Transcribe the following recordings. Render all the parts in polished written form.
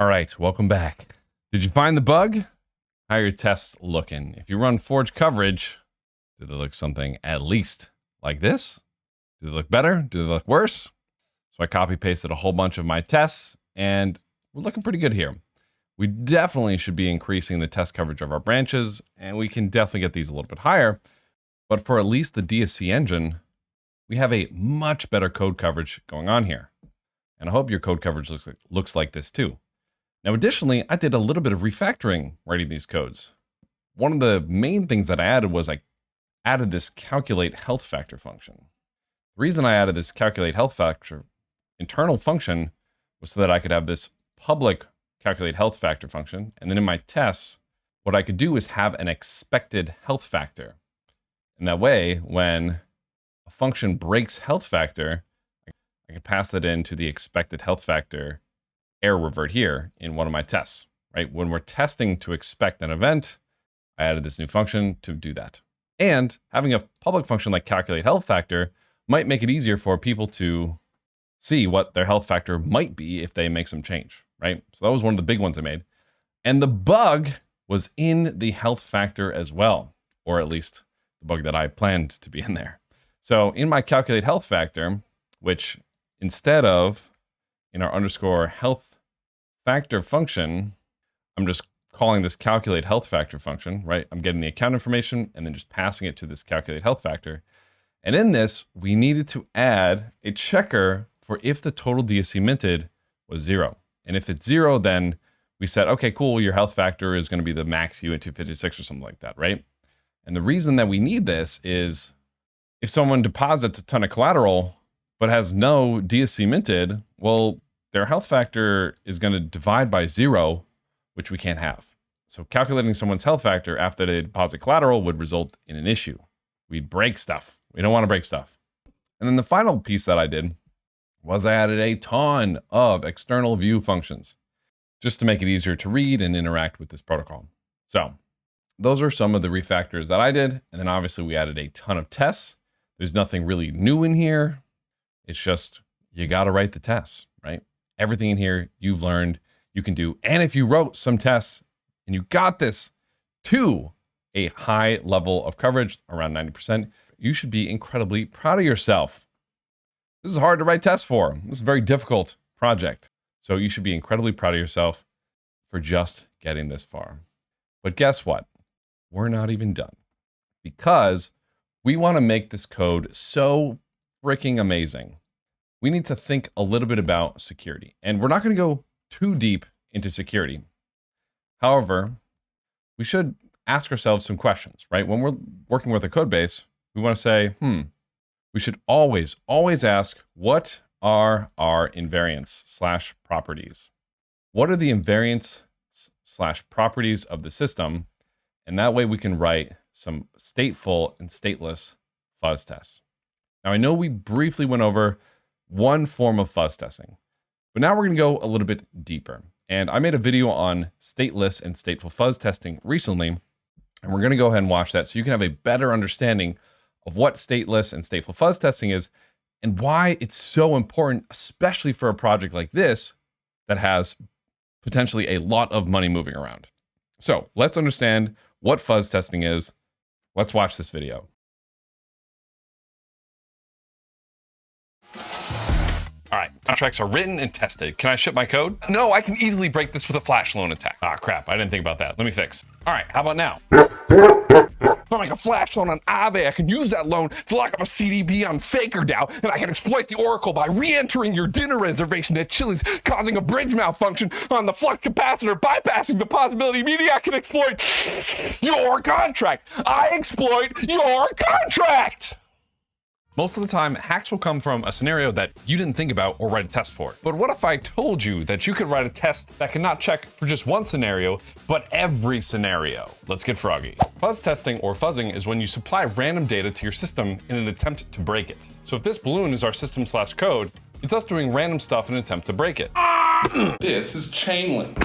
All right, welcome back. Did you find the bug? How are your tests looking? If you run forge coverage, do they look something at least like this? Do they look better? Do they look worse? So I copy pasted a whole bunch of my tests and we're looking pretty good here. We definitely should be increasing the test coverage of our branches, and we can definitely get these a little bit higher. But for at least the DSC engine, we have a much better code coverage going on here. And I hope your code coverage looks like this too. Now, additionally, I did a little bit of refactoring writing these codes. One of the main things that I added was I added this calculate health factor function. The reason I added this calculate health factor internal function was so that I could have this public calculate health factor function. And then in my tests, what I could do is have an expected health factor. And that way, when a function breaks health factor, I can pass that into the expected health factor error revert here in one of my tests, right? When we're testing to expect an event, I added this new function to do that. And having a public function like calculate health factor might make it easier for people to see what their health factor might be if they make some change, right? So that was one of the big ones I made. And the bug was in the health factor as well, or at least the bug that I planned to be in there. So in my calculate health factor, which instead of in our underscore health factor function, I'm just calling this calculate health factor function, right? I'm getting the account information and then just passing it to this calculate health factor. And in this, we needed to add a checker for if the total DSC minted was 0. And if it's 0, then we said, okay, cool, your health factor is going to be the max U256 or something like that, right? And the reason that we need this is if someone deposits a ton of collateral but has no DSC minted, well, their health factor is going to divide by 0, which we can't have. So calculating someone's health factor after they deposit collateral would result in an issue. We'd break stuff. We don't want to break stuff. And then the final piece that I did was I added a ton of external view functions just to make it easier to read and interact with this protocol. So those are some of the refactors that I did. And then obviously we added a ton of tests. There's nothing really new in here. It's just, you got to write the tests, right? Everything in here you've learned you can do. And if you wrote some tests and you got this to a high level of coverage, around 90%, you should be incredibly proud of yourself. This is hard to write tests for. This is a very difficult project. So you should be incredibly proud of yourself for just getting this far. But guess what? We're not even done, because we want to make this code so freaking amazing. We need to think a little bit about security, and we're not going to go too deep into security. However, we should ask ourselves some questions, right? When we're working with a code base, we want to say, we should always ask, what are our invariants / properties? What are the invariants / properties of the system? And that way we can write some stateful and stateless fuzz tests. Now, I know we briefly went over one form of fuzz testing, but now we're going to go a little bit deeper. And I made a video on stateless and stateful fuzz testing recently, and we're going to go ahead and watch that so you can have a better understanding of what stateless and stateful fuzz testing is and why it's so important, especially for a project like this that has potentially a lot of money moving around. So let's understand what fuzz testing is. Let's watch this video. All right, contracts are written and tested. Can I ship my code? No, I can easily break this with a flash loan attack. Ah, crap, I didn't think about that. Let me fix. All right, how about now? If I make a flash loan on aave, I can use that loan to lock up a CDB on FakerDAO, and I can exploit the Oracle by re-entering your dinner reservation at Chili's, causing a bridge malfunction on the flux capacitor, bypassing the possibility media I can exploit your contract. I exploit your contract! Most of the time, hacks will come from a scenario that you didn't think about or write a test for. But what if I told you that you could write a test that can not check for just one scenario, but every scenario? Let's get froggy. Fuzz testing or fuzzing is when you supply random data to your system in an attempt to break it. So if this balloon is our system / code, it's us doing random stuff in an attempt to break it. This is Chainlink.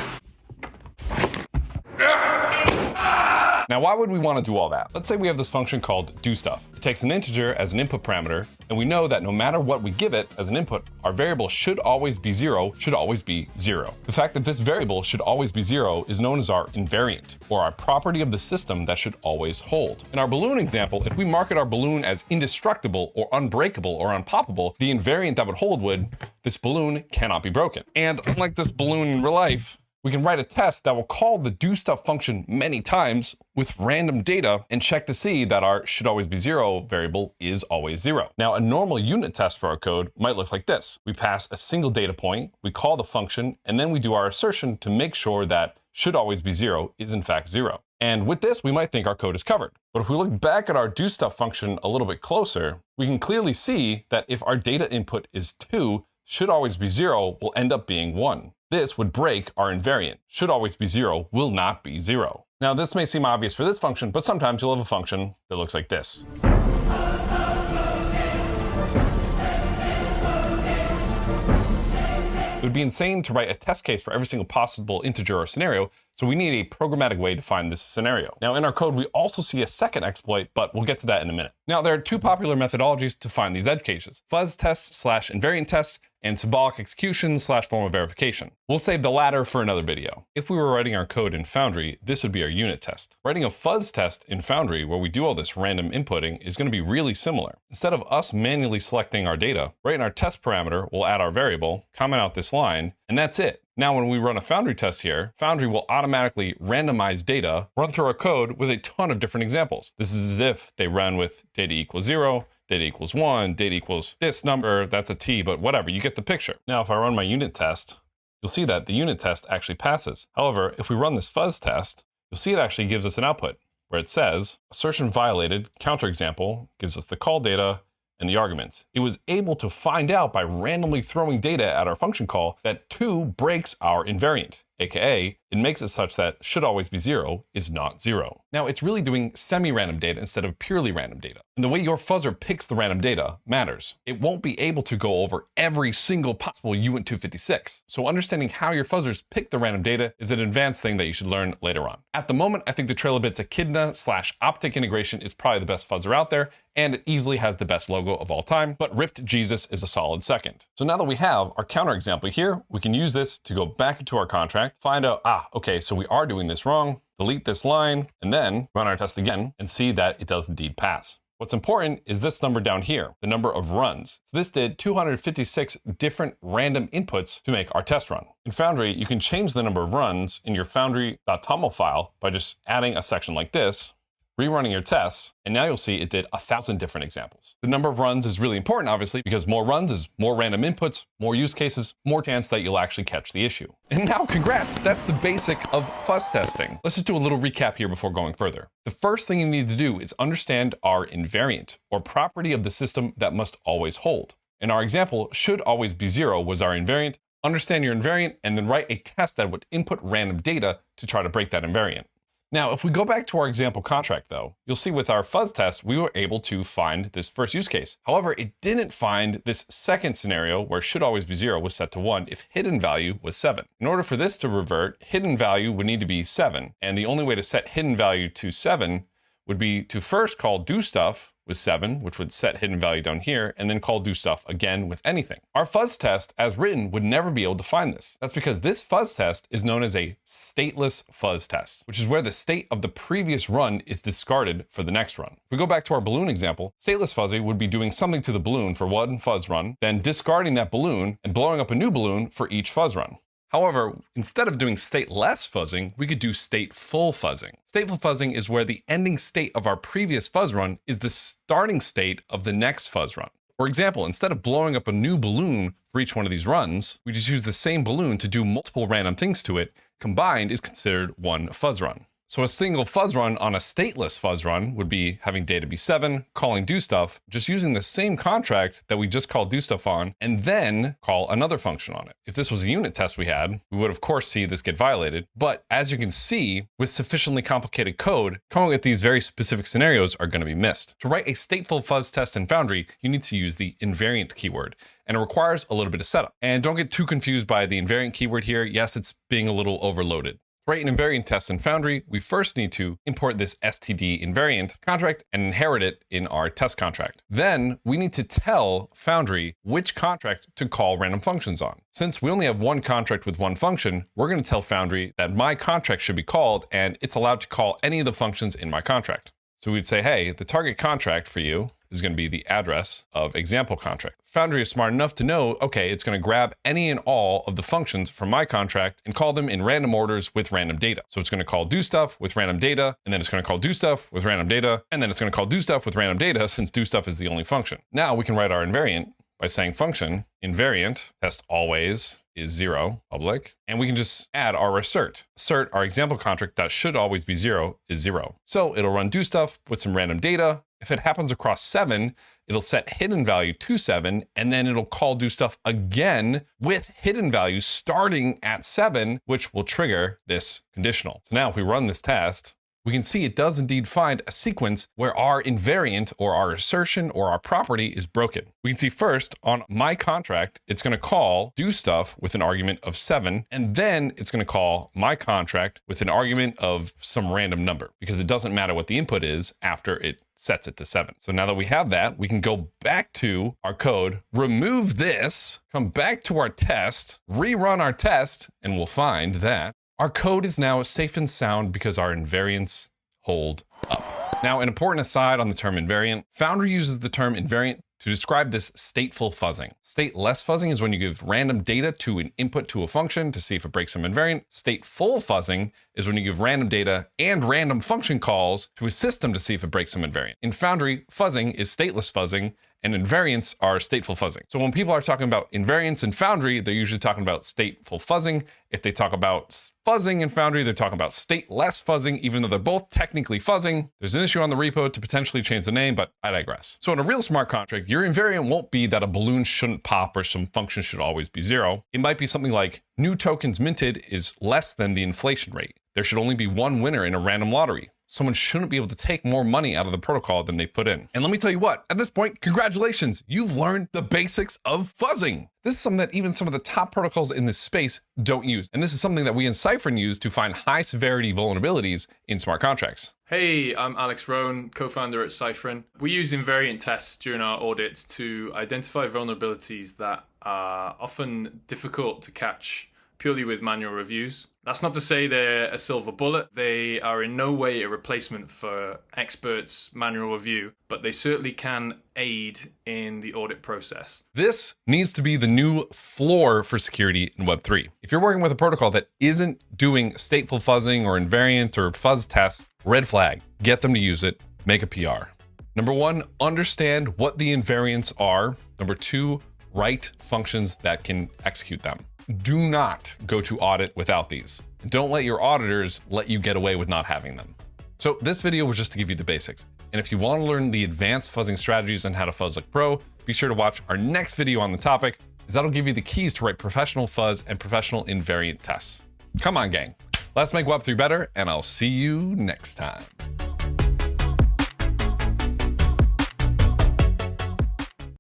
Now, why would we want to do all that? Let's say we have this function called doStuff. It takes an integer as an input parameter, and we know that no matter what we give it as an input, our variable should always be 0, should always be 0. The fact that this variable should always be 0 is known as our invariant, or our property of the system that should always hold. In our balloon example, if we market our balloon as indestructible or unbreakable or unpoppable, the invariant that would hold would, this balloon cannot be broken. And unlike this balloon in real life, we can write a test that will call the doStuff function many times with random data and check to see that our should always be 0 variable is always 0. Now, a normal unit test for our code might look like this. We pass a single data point, we call the function, and then we do our assertion to make sure that should always be 0 is in fact 0. And with this, we might think our code is covered. But if we look back at our doStuff function a little bit closer, we can clearly see that if our data input is 2, should always be 0 will end up being 1. This would break our invariant. Should always be 0 will not be 0. Now, this may seem obvious for this function, but sometimes you'll have a function that looks like this. It would be insane to write a test case for every single possible integer or scenario, so we need a programmatic way to find this scenario. Now, in our code, we also see a second exploit, but we'll get to that in a minute. Now, there are two popular methodologies to find these edge cases: fuzz tests / invariant tests, and symbolic execution / form of verification. We'll save the latter for another video. If we were writing our code in Foundry, this would be our unit test. Writing a fuzz test in Foundry, where we do all this random inputting, is going to be really similar. Instead of us manually selecting our data, right in our test parameter, we'll add our variable, comment out this line, and that's it. Now, when we run a Foundry test here, Foundry will automatically randomize data, run through our code with a ton of different examples. This is as if they ran with data equals 0, data equals 1, data equals this number, that's a t, but whatever, you get the picture. Now, if I run my unit test, you'll see that the unit test actually passes. However, if we run this fuzz test, you'll see it actually gives us an output where it says assertion violated, counterexample, gives us the call data and the arguments. It was able to find out by randomly throwing data at our function call that 2 breaks our invariant, aka it makes it such that should always be 0 is not 0. Now, it's really doing semi-random data instead of purely random data. And the way your fuzzer picks the random data matters. It won't be able to go over every single possible uint256. So understanding how your fuzzers pick the random data is an advanced thing that you should learn later on. At the moment, I think the Trailbits Echidna / Optic integration is probably the best fuzzer out there, and it easily has the best logo of all time, but Ripped Jesus is a solid second. So now that we have our counterexample here, we can use this to go back into our contract, find out, okay, so we are doing this wrong, delete this line, and then run our test again and see that it does indeed pass. What's important is this number down here, the number of runs. So this did 256 different random inputs to make our test run. In Foundry, you can change the number of runs in your foundry.toml file by just adding a section like this, rerunning your tests, and now you'll see it did 1,000 different examples. The number of runs is really important, obviously, because more runs is more random inputs, more use cases, more chance that you'll actually catch the issue. And now, congrats, that's the basic of fuzz testing. Let's just do a little recap here before going further. The first thing you need to do is understand our invariant, or property of the system that must always hold. In our example, should always be 0 was our invariant. Understand your invariant, and then write a test that would input random data to try to break that invariant. Now, if we go back to our example contract, though, you'll see with our fuzz test, we were able to find this first use case. However, it didn't find this second scenario where should always be 0 was set to 1 if hidden value was 7. In order for this to revert, hidden value would need to be 7. And the only way to set hidden value to 7 would be to first call doStuff with 7, which would set hidden value down here, and then call doStuff again with anything. Our fuzz test, as written, would never be able to find this. That's because this fuzz test is known as a stateless fuzz test, which is where the state of the previous run is discarded for the next run. If we go back to our balloon example, stateless fuzzy would be doing something to the balloon for one fuzz run, then discarding that balloon and blowing up a new balloon for each fuzz run. However, instead of doing stateless fuzzing, we could do stateful fuzzing. Stateful fuzzing is where the ending state of our previous fuzz run is the starting state of the next fuzz run. For example, instead of blowing up a new balloon for each one of these runs, we just use the same balloon to do multiple random things to it. Combined is considered one fuzz run. So a single fuzz run on a stateless fuzz run would be having data be 7, calling doStuff, just using the same contract that we just called doStuff on, and then call another function on it. If this was a unit test we had, we would of course see this get violated. But as you can see, with sufficiently complicated code, coming with these very specific scenarios are going to be missed. To write a stateful fuzz test in Foundry, you need to use the invariant keyword, and it requires a little bit of setup. And don't get too confused by the invariant keyword here. Yes, it's being a little overloaded. write an invariant test in Foundry, we first need to import this std invariant contract and inherit it in our test contract. Then we need to tell Foundry which contract to call random functions on. Since we only have one contract with one function, we're going to tell Foundry that my contract should be called and it's allowed to call any of the functions in my contract. So we'd say, hey, the target contract for you is going to be the address of example contract. Foundry is smart enough to know, okay, it's going to grab any and all of the functions from my contract and call them in random orders with random data. So it's going to call do stuff with random data, and then it's going to call do stuff with random data, and then it's going to call do stuff with random data since do stuff is the only function. Now we can write our invariant by saying function invariant test always is 0 public, and we can just add our assert. Assert our example contract that should always be 0 is 0. So it'll run do stuff with some random data. If it happens across 7, it'll set hidden value to 7, and then it'll call do stuff again with hidden value starting at 7, which will trigger this conditional. So now if we run this test, we can see it does indeed find a sequence where our invariant or our assertion or our property is broken. We can see first on my contract, it's going to call do stuff with an argument of 7, and then it's going to call my contract with an argument of some random number because it doesn't matter what the input is after it sets it to 7. So now that we have that, we can go back to our code, remove this, come back to our test, rerun our test, and we'll find that our code is now safe and sound because our invariants hold up. Now, an important aside on the term invariant, Foundry uses the term invariant to describe this stateful fuzzing. Stateless fuzzing is when you give random data to an input to a function to see if it breaks some invariant. Stateful fuzzing is when you give random data and random function calls to a system to see if it breaks some invariant. In Foundry, fuzzing is stateless fuzzing, and invariants are stateful fuzzing. So when people are talking about invariants in Foundry, they're usually talking about stateful fuzzing. If they talk about fuzzing in Foundry, they're talking about stateless fuzzing, even though they're both technically fuzzing. There's an issue on the repo to potentially change the name, but I digress. So in a real smart contract, your invariant won't be that a balloon shouldn't pop or some function should always be 0. It might be something like new tokens minted is less than the inflation rate. There should only be one winner in a random lottery. Someone shouldn't be able to take more money out of the protocol than they put in. And let me tell you what, at this point, congratulations, you've learned the basics of fuzzing. This is something that even some of the top protocols in this space don't use. And this is something that we in Cyfrin use to find high severity vulnerabilities in smart contracts. Hey, I'm Alex Rowan, co-founder at Cyfrin. We use invariant tests during our audits to identify vulnerabilities that are often difficult to catch purely with manual reviews. That's not to say they're a silver bullet. They are in no way a replacement for experts' manual review, but they certainly can aid in the audit process. This needs to be the new floor for security in Web3. If you're working with a protocol that isn't doing stateful fuzzing or invariant or fuzz tests, red flag, get them to use it, make a PR. Number 1, understand what the invariants are. Number 2, write functions that can execute them. Do not go to audit without these. Don't let your auditors let you get away with not having them. So this video was just to give you the basics. And if you want to learn the advanced fuzzing strategies and how to fuzz like pro, be sure to watch our next video on the topic, as that'll give you the keys to write professional fuzz and professional invariant tests. Come on, gang. Let's make Web3 better, and I'll see you next time.